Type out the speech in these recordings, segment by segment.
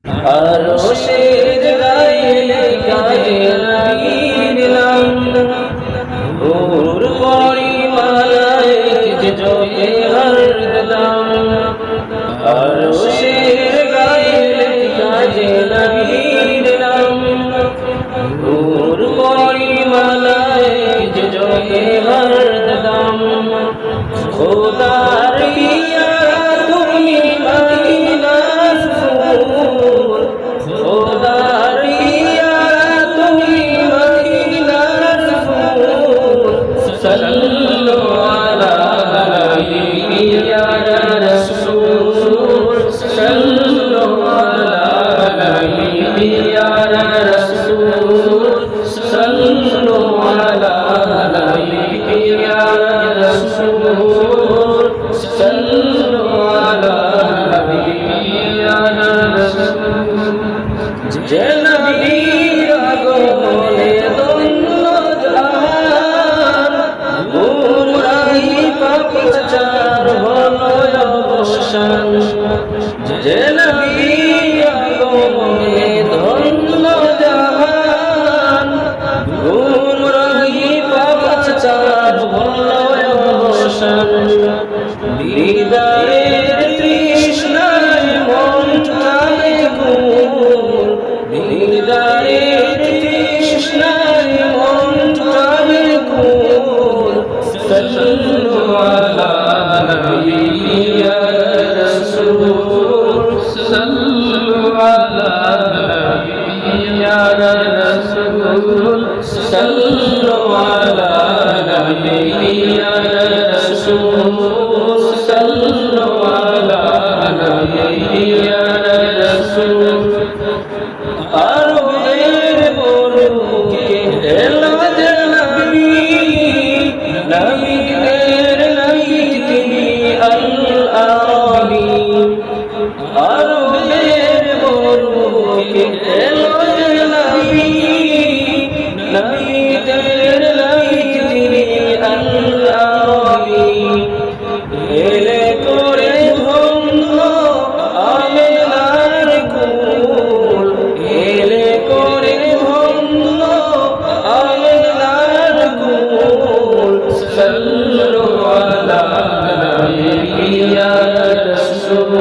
আরশের গায়ে গায়ে লাগিয়ে দিলাম ওর পরিমালায় যে জপে হর দিলাম আরশের গায়ে গায়ে লাগিয়ে দিলাম ওর পরিমালায় যে জপে হর দিলাম খোদার ইয়া তুমি মদিনার ফুল খোদার ইয়া তুমি মদিনার ফুল সাল্লু আলা ইয়া রাসূল সাল্লু আলা ইয়া রাসূল সাল্লু আলা ইয়া রাসূল সাল্লু আলা ইয়া রাসূল যে নবীর আগমনে ধন্য জাহান গুমরাহি পাপচার হলো অবসান যে নবীর আগমনে ধন্য জাহান গুমরাহি পাপচার হলো অবসান হৃদয়ের তৃষ্ণায় মন টানে কুল হৃদয়ের তৃষ্ণায় মন টানে কুল সাল্লু আলা ইয়া রাসূল সাল্লু আলা ইয়া রাসূল সাল্লু আলা ইয়া রাসূল সাল্লু আলা ইয়া রাসূল আরবের বুরুকে এলো যে নবী নবীদের নবী তিনি আল আরাবী আরবের বুরুকে এলো যে নবী নবীদের নবী তিনি আল আরাবী এলে করে ধন্য আমেনার কুল এলে করে ধন্য আমেনার কুল সাল্লু আলা ইয়া রাসূল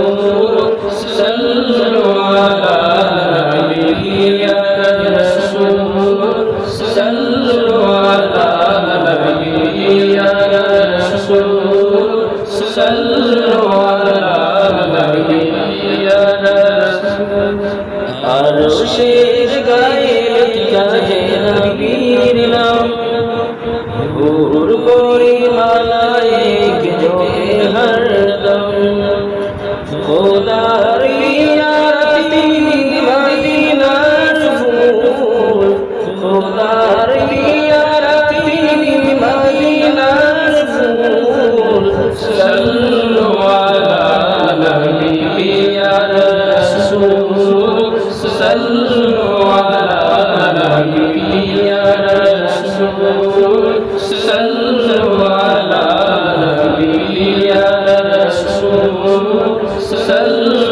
সাল্লু আলা ইয়া রাসূল সাল্লু আলা ইয়া রাসূল সাল্লু আলা ইয়া রাসূল আরশের গায়ে গায়ে নবীর নাম ওর পরিমালায় জপে হরদম খোদার ইয়া তিনি মদিনার ফুল খোদার ইয়া তিনি মদিনার ফুল সাল্লু আলা ইয়া রাসূল সাল্লু আলা ইয়া রাসূল সাল্লু আলা ইয়া রাসূল সাল্লু